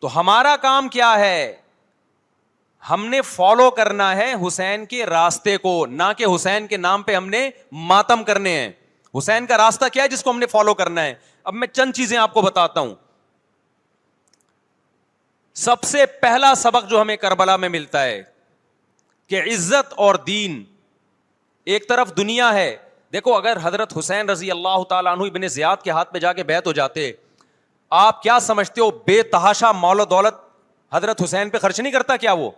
تو ہمارا کام کیا ہے؟ ہم نے فالو کرنا ہے حسین کے راستے کو، نہ کہ حسین کے نام پہ ہم نے ماتم کرنے ہیں. حسین کا راستہ کیا ہے جس کو ہم نے فالو کرنا ہے؟ اب میں چند چیزیں آپ کو بتاتا ہوں. سب سے پہلا سبق جو ہمیں کربلا میں ملتا ہے کہ عزت اور دین، ایک طرف دنیا ہے. دیکھو اگر حضرت حسین رضی اللہ تعالیٰ عنہ ابن زیاد کے ہاتھ میں جا کے بیعت ہو جاتے، آپ کیا سمجھتے ہو بے تحاشا مال و دولت حضرت حسین پہ خرچ نہیں کرتا کیا وہ؟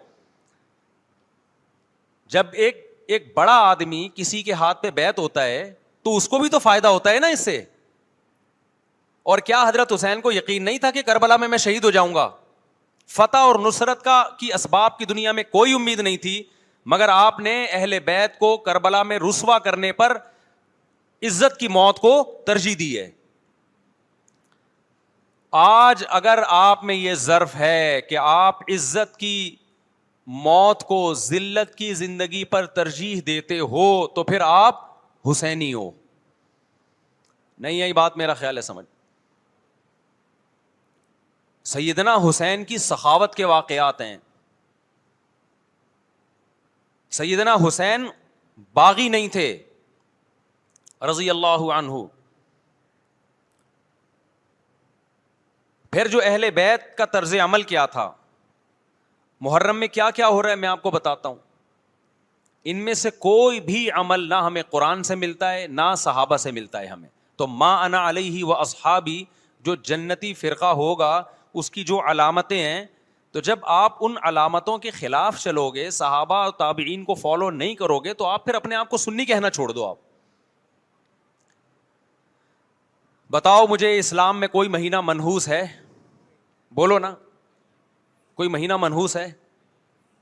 جب ایک بڑا آدمی کسی کے ہاتھ پہ بیعت ہوتا ہے تو اس کو بھی تو فائدہ ہوتا ہے نا اس سے. اور کیا حضرت حسین کو یقین نہیں تھا کہ کربلا میں شہید ہو جاؤں گا؟ فتح اور نصرت کی اسباب کی دنیا میں کوئی امید نہیں تھی، مگر آپ نے اہل بیت کو کربلا میں رسوا کرنے پر عزت کی موت کو ترجیح دی ہے. آج اگر آپ میں یہ ظرف ہے کہ آپ عزت کی موت کو ذلت کی زندگی پر ترجیح دیتے ہو تو پھر آپ حسینی ہو. نہیں یہی بات میرا خیال ہے سمجھ. سیدنا حسین کی سخاوت کے واقعات ہیں. سیدنا حسین باغی نہیں تھے رضی اللہ عنہ. پھر جو اہل بیت کا طرز عمل کیا تھا، محرم میں کیا کیا ہو رہا ہے میں آپ کو بتاتا ہوں. ان میں سے کوئی بھی عمل نہ ہمیں قرآن سے ملتا ہے نہ صحابہ سے ملتا ہے ہمیں. تو ما انا علیہ و اصحابی جو جنتی فرقہ ہوگا اس کی جو علامتیں ہیں، تو جب آپ ان علامتوں کے خلاف چلو گے، صحابہ اور تابعین کو فالو نہیں کرو گے، تو آپ پھر اپنے آپ کو سنی کہنا چھوڑ دو. آپ بتاؤ مجھے اسلام میں کوئی مہینہ منحوس ہے؟ بولو نا، کوئی مہینہ منحوس ہے؟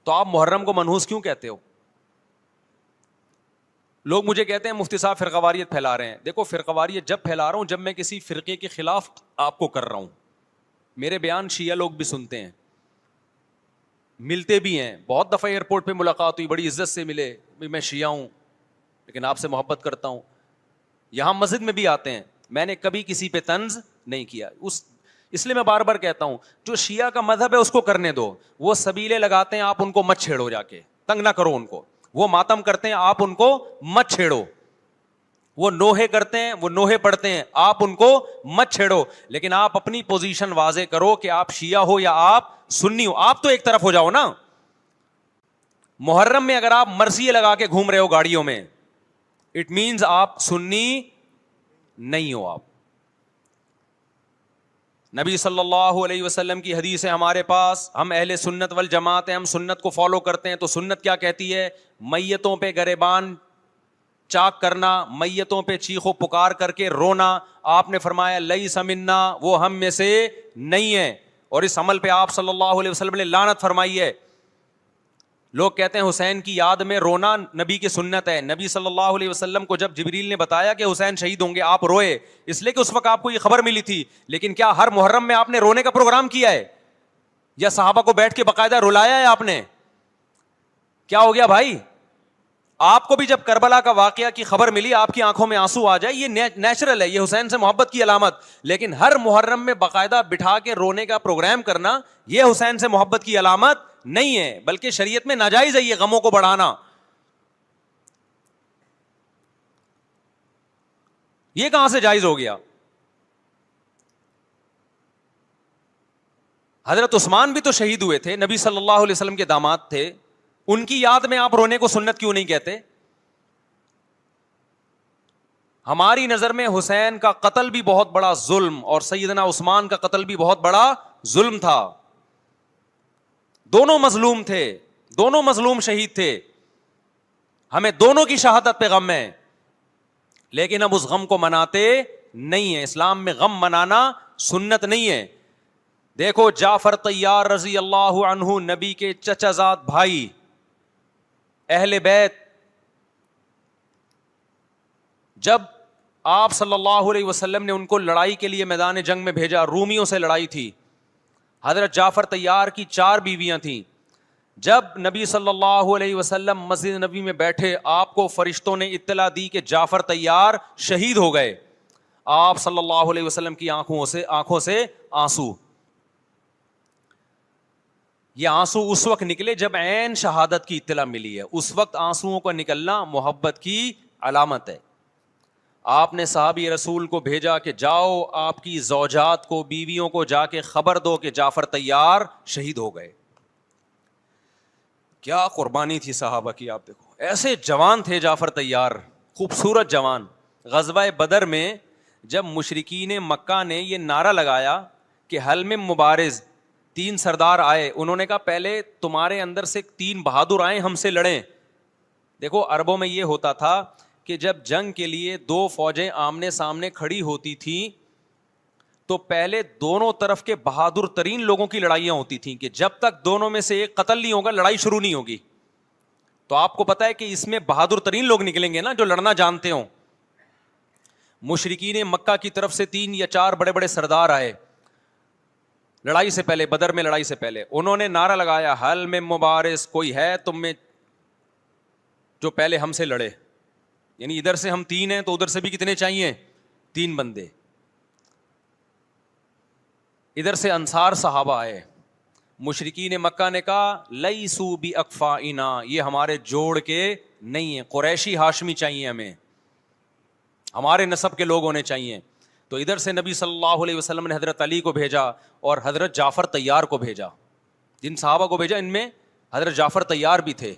تو آپ محرم کو منحوس کیوں کہتے ہو؟ لوگ مجھے کہتے ہیں مفتی صاحب فرقہ واریت پھیلا رہے ہیں. دیکھو فرقہ واریت جب پھیلا رہا ہوں جب میں کسی فرقے کے خلاف آپ کو کر رہا ہوں. میرے بیان شیعہ لوگ بھی سنتے ہیں، ملتے بھی ہیں. بہت دفعہ ایئرپورٹ پہ ملاقات ہوئی، بڑی عزت سے ملے، میں شیعہ ہوں لیکن آپ سے محبت کرتا ہوں. یہاں مسجد میں بھی آتے ہیں. میں نے کبھی کسی پہ طنز نہیں کیا. اس لیے میں بار بار کہتا ہوں جو شیعہ کا مذہب ہے اس کو کرنے دو. وہ سبیلے لگاتے ہیں، آپ ان کو مت چھیڑو، جا کے تنگ نہ کرو ان کو. وہ ماتم کرتے ہیں، آپ ان کو مت چھیڑو. وہ نوحے کرتے ہیں، وہ نوحے پڑھتے ہیں، آپ ان کو مت چھیڑو. لیکن آپ اپنی پوزیشن واضح کرو کہ آپ شیعہ ہو یا آپ سنی ہو. آپ تو ایک طرف ہو جاؤ نا. محرم میں اگر آپ مرثیے لگا کے گھوم رہے ہو گاڑیوں میں، اٹ مینز آپ سنی نہیں ہو. آپ نبی صلی اللہ علیہ وسلم کی حدیث ہے ہمارے پاس، ہم اہل سنت والجماعت ہیں، ہم سنت کو فالو کرتے ہیں. تو سنت کیا کہتی ہے؟ میتوں پہ گریبان چاک کرنا، میتوں پہ چیخ و پکار کر کے رونا. آپ نے فرمایا لیس منا، وہ ہم میں سے نہیں ہے. اور اس عمل پہ آپ صلی اللہ علیہ وسلم نے لعنت فرمائی ہے. لوگ کہتے ہیں حسین کی یاد میں رونا نبی کی سنت ہے. نبی صلی اللہ علیہ وسلم کو جب جبریل نے بتایا کہ حسین شہید ہوں گے، آپ روئے اس لیے کہ اس وقت آپ کو یہ خبر ملی تھی. لیکن کیا ہر محرم میں آپ نے رونے کا پروگرام کیا ہے؟ یا صحابہ کو بیٹھ کے باقاعدہ رلایا ہے آپ نے؟ کیا ہو گیا بھائی؟ آپ کو بھی جب کربلا کا واقعہ کی خبر ملی آپ کی آنکھوں میں آنسو آ جائے، یہ نیچرل ہے، یہ حسین سے محبت کی علامت. لیکن ہر محرم میں باقاعدہ بٹھا کے رونے کا پروگرام کرنا یہ حسین سے محبت کی علامت نہیں ہے، بلکہ شریعت میں ناجائز ہے یہ غموں کو بڑھانا. یہ کہاں سے جائز ہو گیا؟ حضرت عثمان بھی تو شہید ہوئے تھے، نبی صلی اللہ علیہ وسلم کے داماد تھے. ان کی یاد میں آپ رونے کو سنت کیوں نہیں کہتے؟ ہماری نظر میں حسین کا قتل بھی بہت بڑا ظلم اور سیدنا عثمان کا قتل بھی بہت بڑا ظلم تھا. دونوں مظلوم تھے، دونوں مظلوم شہید تھے. ہمیں دونوں کی شہادت پہ غم ہے، لیکن اب اس غم کو مناتے نہیں ہیں. اسلام میں غم منانا سنت نہیں ہے. دیکھو جعفر طیار رضی اللہ عنہ، نبی کے چچا زاد بھائی، اہل بیت، جب آپ صلی اللہ علیہ وسلم نے ان کو لڑائی کے لیے میدان جنگ میں بھیجا، رومیوں سے لڑائی تھی. حضرت جعفر طیار کی 4 بیویاں تھیں. جب نبی صلی اللہ علیہ وسلم مسجد نبی میں بیٹھے، آپ کو فرشتوں نے اطلاع دی کہ جعفر طیار شہید ہو گئے. آپ صلی اللہ علیہ وسلم کی آنکھوں سے آنسو. یہ آنسو اس وقت نکلے جب عین شہادت کی اطلاع ملی ہے، اس وقت آنسوؤں کا نکلنا محبت کی علامت ہے۔ آپ نے صحابی رسول کو بھیجا کہ جاؤ آپ کی زوجات کو، بیویوں کو جا کے خبر دو کہ جعفر طیار شہید ہو گئے۔ کیا قربانی تھی صحابہ کی، آپ دیکھو ایسے جوان تھے جعفر طیار، خوبصورت جوان۔ غزوہ بدر میں جب مشرکین مکہ نے یہ نعرہ لگایا کہ حل میں مبارز، تین سردار آئے، انہوں نے کہا پہلے تمہارے اندر سے تین بہادر آئیں ہم سے لڑیں۔ دیکھو عربوں میں یہ ہوتا تھا کہ جب جنگ کے لیے دو فوجیں آمنے سامنے کھڑی ہوتی تھیں تو پہلے دونوں طرف کے بہادر ترین لوگوں کی لڑائیاں ہوتی تھیں کہ جب تک دونوں میں سے ایک قتل نہیں ہوگا لڑائی شروع نہیں ہوگی۔ تو آپ کو پتا ہے کہ اس میں بہادر ترین لوگ نکلیں گے نا، جو لڑنا جانتے ہوں۔ مشرکین مکہ کی طرف سے 3 یا 4 بڑے بڑے سردار آئے لڑائی سے پہلے، بدر میں لڑائی سے پہلے، انہوں نے نعرہ لگایا حل میں مبارز، کوئی ہے تم میں جو پہلے ہم سے لڑے؟ یعنی ادھر سے ہم 3 ہیں تو ادھر سے بھی کتنے چاہیے؟ 3 بندے۔ ادھر سے انصار صحابہ آئے، مشرکین مکہ نے کہا لیسو بی اکفائنا، یہ ہمارے جوڑ کے نہیں ہیں، قریشی ہاشمی چاہیے ہمیں، ہمارے نسب کے لوگ ہونے چاہیے۔ تو ادھر سے نبی صلی اللہ علیہ وسلم نے حضرت علی کو بھیجا اور حضرت جعفر طیار کو بھیجا۔ جن صحابہ کو بھیجا ان میں حضرت جعفر طیار بھی تھے۔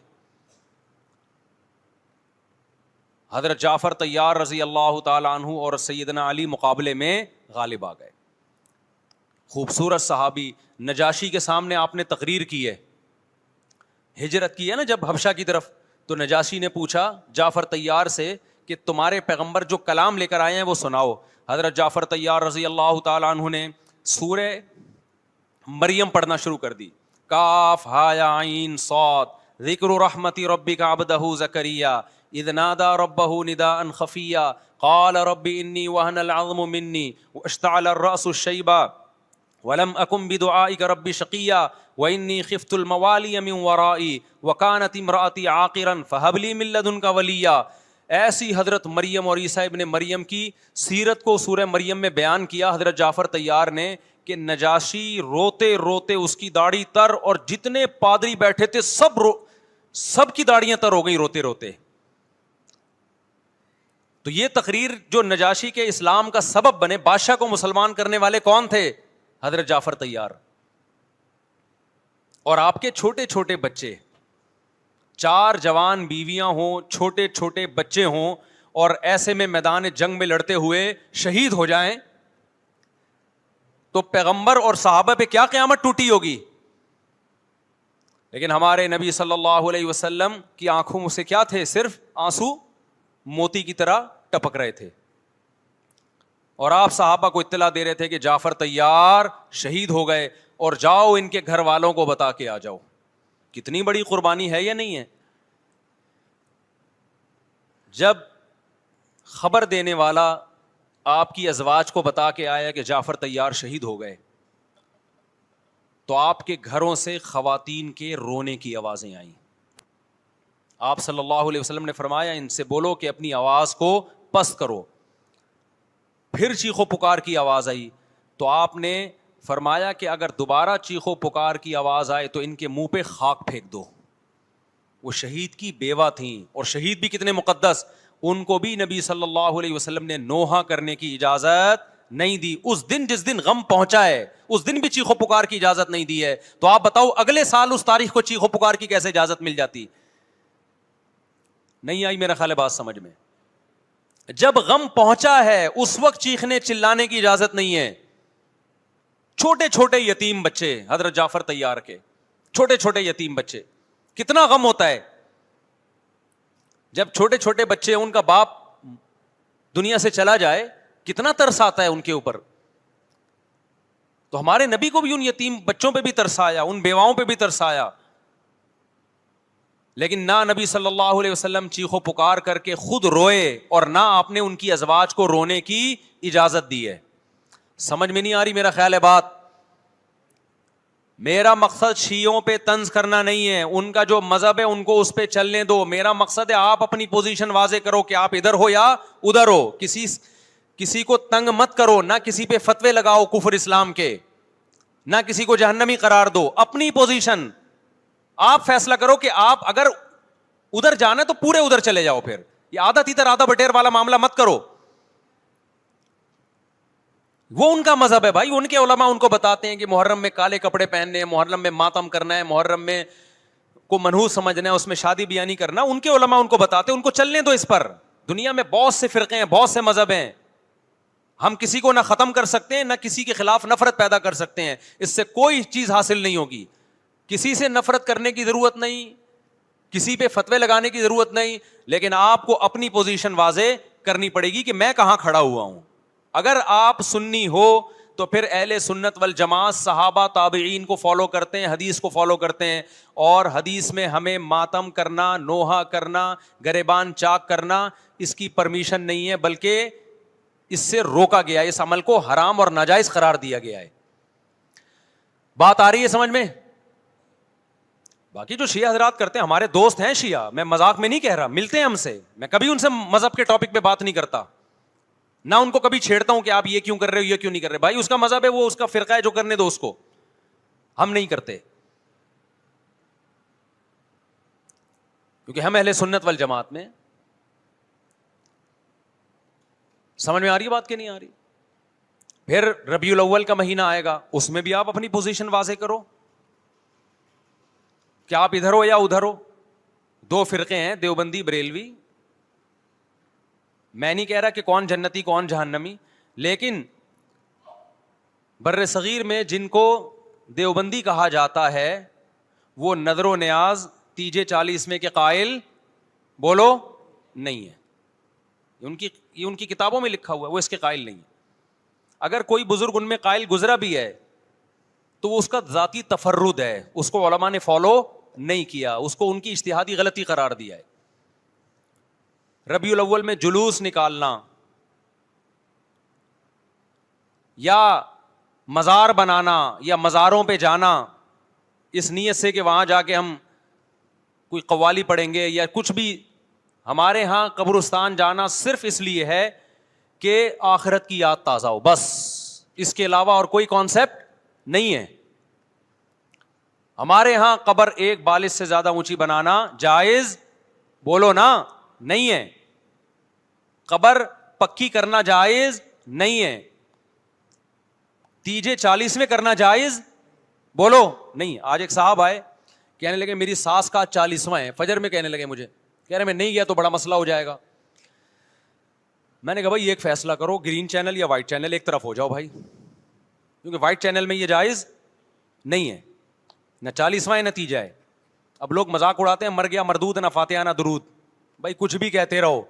حضرت جعفر طیار رضی اللہ تعالی عنہ اور سیدنا علی مقابلے میں غالب آ گئے۔ خوبصورت صحابی، نجاشی کے سامنے آپ نے تقریر کی ہے، ہجرت کی ہے نا جب حبشہ کی طرف، تو نجاشی نے پوچھا جعفر طیار سے کہ تمہارے پیغمبر جو کلام لے کر آئے ہیں وہ سناؤ۔ حضرت جعفر طیار رضی اللہ تعالی عنہ نے سورہ مریم پڑھنا شروع کر دی۔ کاف ہا یا عین صاد، ذکر رحمت ربک عبدہ زکریا اذ نادى ربه نداء خفيا قال رب اني وهن العظم مني واشتعل الراس شيبا ولم اكن بدعائك رب شقيا واني خفت الموالي من ورائي وكانت امراتي عاقرا فهب لي من لدنك وليا۔ ایسی حضرت مریم اور عیسیٰ ابن مریم کی سیرت کو سورہ مریم میں بیان کیا حضرت جعفر طیار نے کہ نجاشی روتے روتے، اس کی داڑھی تر، اور جتنے پادری بیٹھے تھے سب کی داڑیاں تر ہو گئی روتے روتے۔ تو یہ تقریر جو نجاشی کے اسلام کا سبب بنے، بادشاہ کو مسلمان کرنے والے کون تھے؟ حضرت جعفر طیار۔ اور آپ کے چھوٹے چھوٹے بچے، 4 جوان بیویاں ہوں، چھوٹے چھوٹے بچے ہوں، اور ایسے میں میدان جنگ میں لڑتے ہوئے شہید ہو جائیں تو پیغمبر اور صحابہ پہ کیا قیامت ٹوٹی ہوگی۔ لیکن ہمارے نبی صلی اللہ علیہ وسلم کی آنکھوں سے کیا تھے؟ صرف آنسو موتی کی طرح ٹپک رہے تھے، اور آپ صحابہ کو اطلاع دے رہے تھے کہ جعفر طیار شہید ہو گئے اور جاؤ ان کے گھر والوں کو بتا کے آ جاؤ۔ کتنی بڑی قربانی ہے یا نہیں ہے؟ جب خبر دینے والا آپ کی ازواج کو بتا کے آیا کہ جعفر طیار شہید ہو گئے تو آپ کے گھروں سے خواتین کے رونے کی آوازیں آئیں۔ آپ صلی اللہ علیہ وسلم نے فرمایا ان سے بولو کہ اپنی آواز کو پست کرو۔ پھر چیخو پکار کی آواز آئی تو آپ نے فرمایا کہ اگر دوبارہ چیخو پکار کی آواز آئے تو ان کے منہ پہ خاک پھینک دو۔ وہ شہید کی بیوہ تھیں، اور شہید بھی کتنے مقدس، ان کو بھی نبی صلی اللہ علیہ وسلم نے نوحہ کرنے کی اجازت نہیں دی۔ اس دن جس دن غم پہنچا ہے اس دن بھی چیخو پکار کی اجازت نہیں دی ہے، تو آپ بتاؤ اگلے سال اس تاریخ کو چیخو پکار کی کیسے اجازت مل جاتی؟ نہیں آئی میرا خیال ہے بات سمجھ میں؟ جب غم پہنچا ہے اس وقت چیخنے چلانے کی اجازت نہیں ہے۔ چھوٹے چھوٹے یتیم بچے، حضرت جعفر طیار کے چھوٹے چھوٹے یتیم بچے، کتنا غم ہوتا ہے جب چھوٹے چھوٹے بچے، ان کا باپ دنیا سے چلا جائے، کتنا ترس آتا ہے ان کے اوپر۔ تو ہمارے نبی کو بھی ان یتیم بچوں پہ بھی ترس آیا، ان بیواؤں پہ بھی ترس آیا، لیکن نہ نبی صلی اللہ علیہ وسلم چیخو پکار کر کے خود روئے اور نہ آپ نے ان کی ازواج کو رونے کی اجازت دی ہے۔ سمجھ میں نہیں آ رہی میرا خیال ہے بات؟ میرا مقصد شیعوں پہ طنز کرنا نہیں ہے، ان کا جو مذہب ہے ان کو اس پہ چلنے دو۔ میرا مقصد ہے آپ اپنی پوزیشن واضح کرو کہ آپ ادھر ہو یا ادھر ہو، کسی کو تنگ مت کرو، نہ کسی پہ فتوے لگاؤ کفر اسلام کے۔ نہ کسی کو جہنمی قرار دو. اپنی پوزیشن آپ فیصلہ کرو کہ آپ اگر ادھر جانا ہے تو پورے ادھر چلے جاؤ. پھر یہ آدھا تیتر آدھا بٹیر والا معاملہ مت کرو. وہ ان کا مذہب ہے بھائی, ان کے علماء ان کو بتاتے ہیں کہ محرم میں کالے کپڑے پہننے ہیں, محرم میں ماتم کرنا ہے, محرم میں کو منحوس سمجھنا ہے, اس میں شادی بیاہ نہیں کرنا. ان کے علماء ان کو بتاتے ہیں, ان کو چلنے دو اس پر. دنیا میں بہت سے فرقے ہیں, بہت سے مذہب ہیں, ہم کسی کو نہ ختم کر سکتے ہیں نہ کسی کے خلاف نفرت پیدا کر سکتے ہیں. اس سے کوئی چیز حاصل نہیں ہوگی. کسی سے نفرت کرنے کی ضرورت نہیں, کسی پہ فتوے لگانے کی ضرورت نہیں, لیکن آپ کو اپنی پوزیشن واضح کرنی پڑے گی کہ میں کہاں کھڑا ہوا ہوں. اگر آپ سنی ہو تو پھر اہل سنت والجماعت صحابہ تابعین کو فالو کرتے ہیں, حدیث کو فالو کرتے ہیں, اور حدیث میں ہمیں ماتم کرنا, نوحہ کرنا, گریبان چاک کرنا اس کی پرمیشن نہیں ہے, بلکہ اس سے روکا گیا ہے, اس عمل کو حرام اور ناجائز قرار دیا گیا ہے. بات آ رہی ہے سمجھ میں؟ باقی جو شیعہ حضرات کرتے ہیں, ہمارے دوست ہیں شیعہ, میں مذاق میں نہیں کہہ رہا, ملتے ہیں ہم سے, میں کبھی ان سے مذہب کے ٹاپک پہ بات نہیں کرتا, نہ ان کو کبھی چھیڑتا ہوں کہ آپ یہ کیوں کر رہے ہو, یہ کیوں نہیں کر رہے. بھائی اس کا مذہب ہے, وہ اس کا فرقہ ہے, جو کرنے دو اس کو, ہم نہیں کرتے, کیونکہ ہم اہل سنت والجماعت میں. سمجھ میں آ رہی ہے بات کہ نہیں آ رہی؟ پھر ربیع الاول کا مہینہ آئے گا, اس میں بھی آپ اپنی پوزیشن واضح کرو کہ آپ ادھر ہو یا ادھر ہو. دو فرقے ہیں, دیوبندی بریلوی. میں نہیں کہہ رہا کہ کون جنتی کون جہنمی, لیکن بر صغیر میں جن کو دیوبندی کہا جاتا ہے وہ نظر و نیاز تیجے 40 میں کے قائل بولو نہیں ہے. یہ ان کی کتابوں میں لکھا ہوا ہے, وہ اس کے قائل نہیں ہے. اگر کوئی بزرگ ان میں قائل گزرا بھی ہے تو وہ اس کا ذاتی تفرد ہے, اس کو علماء نے فالو نہیں کیا, اس کو ان کی اجتہادی غلطی قرار دیا ہے. ربیع الاول میں جلوس نکالنا یا مزار بنانا یا مزاروں پہ جانا اس نیت سے کہ وہاں جا کے ہم کوئی قوالی پڑھیں گے یا کچھ بھی, ہمارے ہاں قبرستان جانا صرف اس لیے ہے کہ آخرت کی یاد تازہ ہو, بس. اس کے علاوہ اور کوئی کانسیپٹ نہیں ہے. ہمارے ہاں قبر ایک بالش سے زیادہ اونچی بنانا جائز بولو نا نہیں ہے. قبر پکی کرنا جائز نہیں ہے. تیجے 40 میں کرنا جائز بولو نہیں. آج ایک صاحب آئے, کہنے لگے میری ساس کا 40واں ہے, فجر میں کہنے لگے مجھے, کہہ رہے میں نہیں گیا تو بڑا مسئلہ ہو جائے گا. میں نے کہا بھائی ایک فیصلہ کرو, گرین چینل یا وائٹ چینل, ایک طرف ہو جاؤ بھائی, کیونکہ وائٹ چینل میں یہ جائز نہیں ہے, نہ 40واں ہے نہ تیجا ہے. اب لوگ مذاق اڑاتے ہیں مر گیا مردود نہ فاتحہ نہ درود. بھائی کچھ بھی کہتے رہو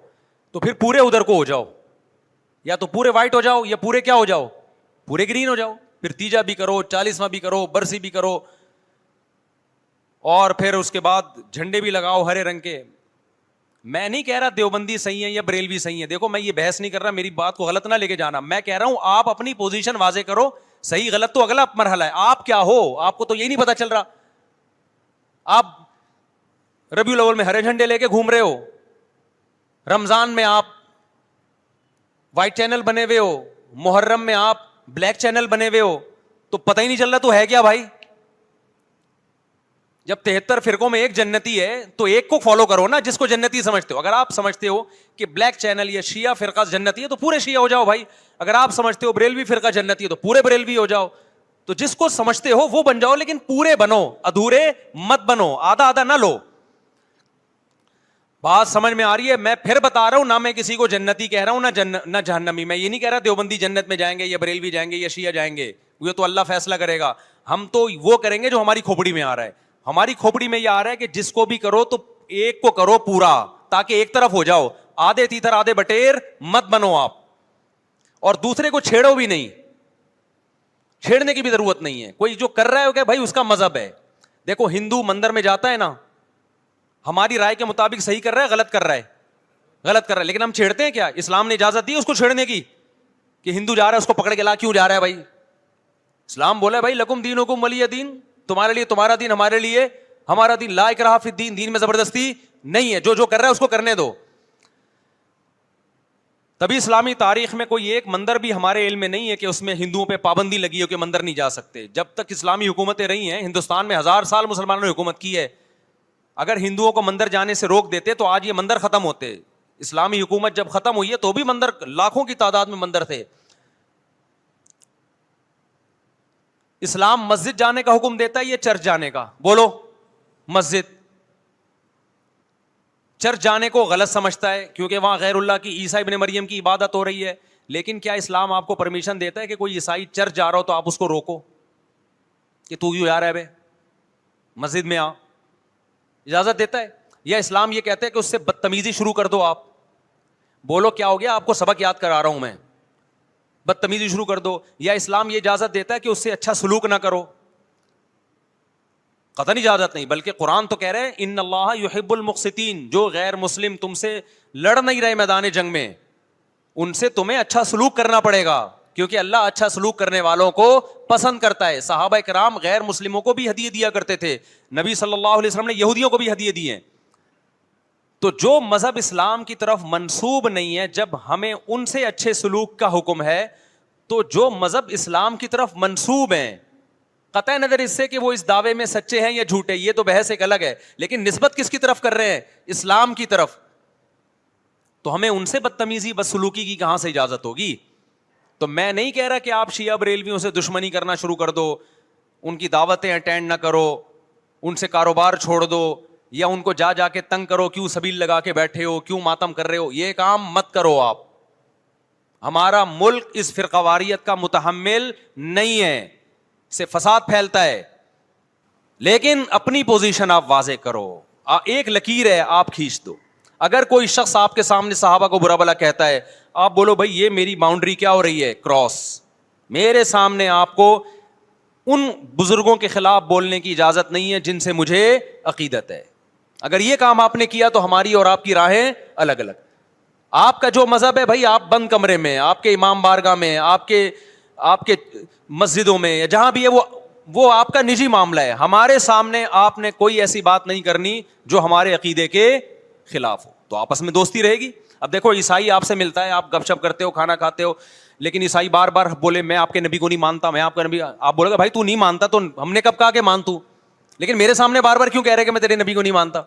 تو پھر پورے ادھر کو ہو جاؤ, یا تو پورے وائٹ ہو جاؤ یا پورے کیا ہو جاؤ, پورے گرین ہو جاؤ. پھر تیجا بھی کرو, 40واں بھی کرو, برسی بھی کرو, اور پھر اس کے بعد جھنڈے بھی لگاؤ ہرے رنگ کے. میں نہیں کہہ رہا دیوبندی صحیح ہے یا بریلوی صحیح ہے, دیکھو میں یہ بحث نہیں کر رہا, میری بات کو غلط نہ لے کے جانا. میں کہہ رہا ہوں آپ اپنی پوزیشن واضح کرو, صحیح غلط تو اگلا مرحلہ ہے, آپ کیا ہو, آپ کو تو یہی نہیں پتا چل رہا. آپ ربیع الاول میں ہرے جھنڈے لے کے گھوم رہے ہو, رمضان میں آپ وائٹ چینل بنے ہوئے ہو, محرم میں آپ بلیک چینل بنے ہوئے ہو, تو پتہ ہی نہیں چل رہا تو ہے کیا بھائی. جب 73 فرقوں میں ایک جنتی ہے تو ایک کو فالو کرو نا جس کو جنتی سمجھتے ہو. اگر آپ سمجھتے ہو کہ بلیک چینل یا شیعہ فرقہ جنتی ہے تو پورے شیعہ ہو جاؤ بھائی. اگر آپ سمجھتے ہو بریلوی فرقہ جنتی ہے تو پورے بریلوی ہو جاؤ. تو جس کو سمجھتے ہو وہ بن جاؤ, لیکن پورے بنو, ادھورے مت بنو, آدھا آدھا نہ لو. بات سمجھ میں آ رہی ہے؟ میں پھر بتا رہا ہوں, نہ میں کسی کو جنتی کہہ رہا ہوں نہ جہنمی. میں یہ نہیں کہہ رہا دیوبندی جنت میں جائیں گے یا بریلوی جائیں گے یا شیعہ جائیں گے, یہ تو اللہ فیصلہ کرے گا. ہم تو وہ کریں گے جو ہماری کھوپڑی میں آ رہا ہے. ہماری کھوپڑی میں یہ آ رہا ہے کہ جس کو بھی کرو تو ایک کو کرو پورا, تاکہ ایک طرف ہو جاؤ. آدھے تیتر آدھے بٹیر مت بنو آپ, اور دوسرے کو چھیڑو بھی نہیں, چھیڑنے کی بھی ضرورت نہیں ہے. کوئی جو کر رہا ہے کہ بھائی اس کا مذہب ہے. دیکھو ہندو مندر میں جاتا ہے نا, ہماری رائے کے مطابق صحیح کر رہا ہے غلط کر رہا ہے, غلط کر رہا ہے, لیکن ہم چھیڑتے ہیں کیا؟ اسلام نے اجازت دی اس کو چھیڑنے کی کہ ہندو جا رہا ہے اس کو پکڑ کے لا کیوں جا رہا ہے بھائی؟ اسلام بولا ہے بھائی لکم دینکم ولی دین, تمہارے لیے تمہارا دین, ہمارے لیے ہمارا دین. لا اکراہ فی الدین, دین میں زبردستی نہیں ہے, جو کر رہا ہے اس کو کرنے دو. کبھی اسلامی تاریخ میں کوئی ایک مندر بھی ہمارے علم میں نہیں ہے کہ اس میں ہندوؤں پہ پابندی لگی ہو کہ مندر نہیں جا سکتے. جب تک اسلامی حکومتیں رہی ہیں, ہندوستان میں 1000 سال مسلمانوں نے حکومت کی ہے, اگر ہندوؤں کو مندر جانے سے روک دیتے تو آج یہ مندر ختم ہوتے. اسلامی حکومت جب ختم ہوئی ہے تو بھی مندر, لاکھوں کی تعداد میں مندر تھے. اسلام مسجد جانے کا حکم دیتا ہے یا چرچ جانے کا؟ بولو. مسجد. چرچ جانے کو غلط سمجھتا ہے کیونکہ وہاں غیر اللہ کی, عیسیٰ ابن مریم کی عبادت ہو رہی ہے. لیکن کیا اسلام آپ کو پرمیشن دیتا ہے کہ کوئی عیسائی چرچ جا رہا ہو تو آپ اس کو روکو کہ تو یوں جا رہا ہے بے, مسجد میں آ؟ اجازت دیتا ہے؟ یا اسلام یہ کہتا ہے کہ اس سے بدتمیزی شروع کر دو آپ؟ بولو کیا ہو گیا؟ آپ کو سبق یاد کرا رہا ہوں میں. بدتمیزی شروع کر دو. یا اسلام یہ اجازت دیتا ہے کہ اس سے اچھا سلوک نہ کرو؟ قطعاً اجازت نہیں, بلکہ قرآن تو کہہ رہے ہیں ان اللہ یحب المقسطین, جو غیر مسلم تم سے لڑ نہیں رہے میدان جنگ میں, ان سے تمہیں اچھا سلوک کرنا پڑے گا, کیونکہ اللہ اچھا سلوک کرنے والوں کو پسند کرتا ہے. صحابہ کرام غیر مسلموں کو بھی ہدیے دیا کرتے تھے, نبی صلی اللہ علیہ وسلم نے یہودیوں کو بھی ہدیے دیے ہیں. تو جو مذہب اسلام کی طرف منسوب نہیں ہے, جب ہمیں ان سے اچھے سلوک کا حکم ہے, تو جو مذہب اسلام کی طرف منسوب ہیں, قطع نظر اس سے کہ وہ اس دعوے میں سچے ہیں یا جھوٹے, یہ تو بحث ایک الگ ہے, لیکن نسبت کس کی طرف کر رہے ہیں؟ اسلام کی طرف. تو ہمیں ان سے بدتمیزی بدسلوکی کی کہاں سے اجازت ہوگی؟ تو میں نہیں کہہ رہا کہ آپ شیعہ بریلویوں سے دشمنی کرنا شروع کر دو, ان کی دعوتیں اٹینڈ نہ کرو, ان سے کاروبار چھوڑ دو, یا ان کو جا جا کے تنگ کرو, کیوں سبیل لگا کے بیٹھے ہو, کیوں ماتم کر رہے ہو, یہ کام مت کرو آپ. ہمارا ملک اس فرقواریت کا متحمل نہیں ہے, سے فساد پھیلتا ہے. لیکن اپنی پوزیشن آپ واضح کرو, ایک لکیر ہے آپ کھینچ دو. اگر کوئی شخص آپ کے سامنے صحابہ کو برا بھلا کہتا ہے, آپ بولو بھائی یہ میری باؤنڈری کیا ہو رہی ہے, کراس. میرے سامنے آپ کو ان بزرگوں کے خلاف بولنے کی اجازت نہیں ہے جن سے مجھے عقیدت ہے. اگر یہ کام آپ نے کیا تو ہماری اور آپ کی راہیں الگ الگ. آپ کا جو مذہب ہے بھائی, آپ بند کمرے میں, آپ کے امام بارگاہ میں, آپ کے مسجدوں میں, یا جہاں بھی ہے وہ آپ کا نجی معاملہ ہے. ہمارے سامنے آپ نے کوئی ایسی بات نہیں کرنی جو ہمارے عقیدے کے خلاف ہو, تو آپس میں دوستی رہے گی. اب دیکھو عیسائی آپ سے ملتا ہے, آپ گپ شپ کرتے ہو, کھانا کھاتے ہو, لیکن عیسائی بار بار بولے میں آپ کے نبی کو نہیں مانتا, میں آپ کا نبی, آپ بولے گا بھائی تو نہیں مانتا تو ہم نے کب کہا کہ مان تو, لیکن میرے سامنے بار بار کیوں کہہ رہے کہ میں تیرے نبی کو نہیں مانتا؟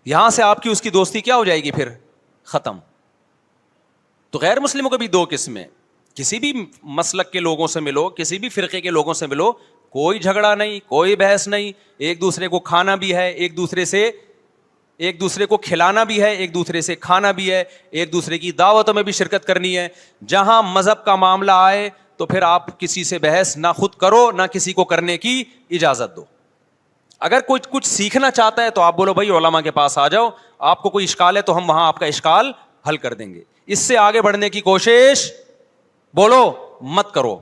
یہاں سے آپ کی اس کی دوستی کیا ہو جائے گی پھر؟ ختم. تو غیر مسلموں کو بھی دو قسمیں, کسی بھی مسلک کے لوگوں سے ملو, کسی بھی فرقے کے لوگوں سے ملو, کوئی جھگڑا نہیں, کوئی بحث نہیں, ایک دوسرے کو کھانا بھی ہے, ایک دوسرے کو کھلانا بھی ہے, ایک دوسرے سے کھانا بھی ہے, ایک دوسرے کی دعوتوں میں بھی شرکت کرنی ہے. جہاں مذہب کا معاملہ آئے تو پھر آپ کسی سے بحث نہ خود کرو نہ کسی کو کرنے کی اجازت دو. اگر کوئی کچھ سیکھنا چاہتا ہے تو آپ بولو بھائی علماء کے پاس آ جاؤ, آپ کو کوئی اشکال ہے تو ہم وہاں آپ کا اشکال حل کر دیں گے. اس سے آگے بڑھنے کی کوشش بولو مت کرو,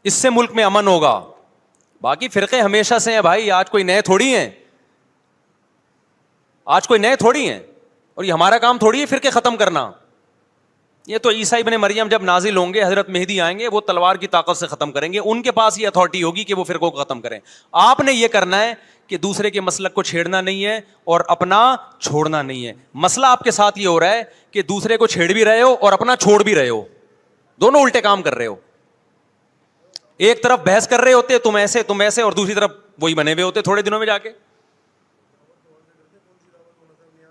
اس سے ملک میں امن ہوگا. باقی فرقے ہمیشہ سے ہیں بھائی, آج کوئی نئے تھوڑی ہیں, اور یہ ہمارا کام تھوڑی ہے فرقے ختم کرنا. یہ تو عیسیٰ ابن مریم جب نازل ہوں گے, حضرت مہدی آئیں گے, وہ تلوار کی طاقت سے ختم کریں گے, ان کے پاس یہ اتھارٹی ہوگی کہ وہ فرقوں کو ختم کریں. آپ نے یہ کرنا ہے کہ دوسرے کے مسلک کو چھیڑنا نہیں ہے اور اپنا چھوڑنا نہیں ہے. مسئلہ آپ کے ساتھ یہ ہو رہا ہے کہ دوسرے کو چھیڑ بھی رہے ہو اور اپنا چھوڑ بھی رہے ہو, دونوں الٹے کام کر رہے ہو. ایک طرف بحث کر رہے ہوتے تم ایسے, اور دوسری طرف وہی بنے ہوئے ہوتے تھوڑے دنوں میں جا کے.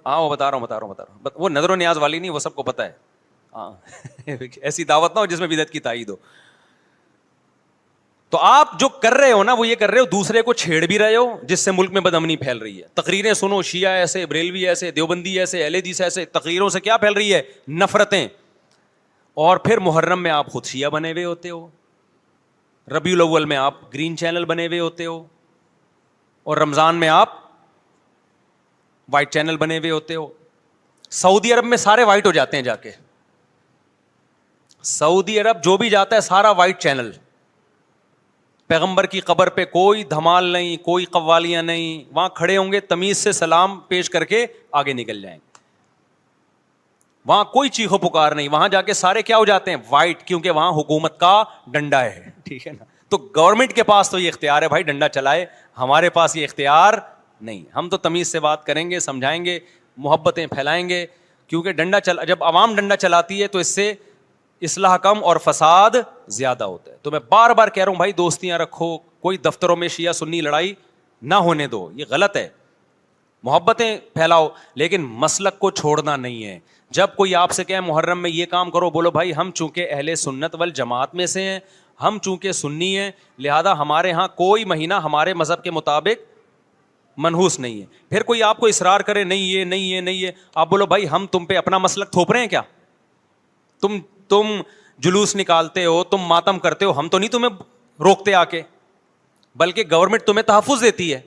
ہاں وہ بتا رہا ہوں, وہ نظر و نیاز والی نہیں, وہ سب کو پتا ہے. ہاں ایسی دعوت نہ ہو جس میں بدعت کی تائید ہو. تو آپ جو کر رہے ہو نا, وہ یہ کر رہے ہو دوسرے کو چھیڑ بھی رہے ہو, جس سے ملک میں بدامنی پھیل رہی ہے. تقریریں سنو, شیعہ ایسے, بریلوی ایسے, دیوبندی ایسے, اہل حدیث ایسے, تقریروں سے کیا پھیل رہی ہے؟ نفرتیں. اور پھر محرم میں آپ خود شیعہ بنے ہوئے ہوتے ہو, ربیع الاول میں آپ گرین چینل بنے ہوئے ہوتے ہو, اور رمضان میں آپ وائٹ چینل بنے ہوئے ہوتے ہو. سعودی عرب میں سارے وائٹ ہو جاتے ہیں جا کے, سعودی عرب جو بھی جاتا ہے سارا وائٹ چینل. پیغمبر کی قبر پہ کوئی دھمال نہیں, کوئی قوالیاں نہیں, وہاں کھڑے ہوں گے تمیز سے سلام پیش کر کے آگے نکل جائیں گے. وہاں کوئی چیخو پکار نہیں, وہاں جا کے سارے کیا ہو جاتے ہیں؟ وائٹ, کیونکہ وہاں حکومت کا ڈنڈا ہے. ٹھیک ہے نا, تو گورنمنٹ کے پاس تو یہ اختیار ہے بھائی ڈنڈا چلائے, ہمارے پاس یہ اختیار نہیں. ہم تو تمیز سے بات کریں گے, سمجھائیں گے, محبتیں پھیلائیں گے. کیونکہ جب عوام ڈنڈا چلاتی ہے تو اس سے اصلاح کم اور فساد زیادہ ہوتا ہے. تو میں بار بار کہہ رہا ہوں بھائی دوستیاں رکھو, کوئی دفتروں میں شیعہ سنی لڑائی نہ ہونے دو, یہ غلط ہے. محبتیں پھیلاؤ لیکن مسلک کو چھوڑنا نہیں ہے. جب کوئی آپ سے کہے محرم میں یہ کام کرو, بولو بھائی ہم چونکہ اہل سنت والجماعت میں سے ہیں, ہم چونکہ سنی ہیں, لہذا ہمارے ہاں کوئی مہینہ ہمارے مذہب کے مطابق منحوس نہیں ہے. پھر کوئی آپ کو اصرار کرے نہیں یہ نہیں یہ نہیں ہے, آپ بولو بھائی ہم تم پہ اپنا مسلک تھوپ رہے ہیں کیا؟ تم جلوس نکالتے ہو, تم ماتم کرتے ہو, ہم تو نہیں تمہیں روکتے آ کے, بلکہ گورنمنٹ تمہیں تحفظ دیتی ہے.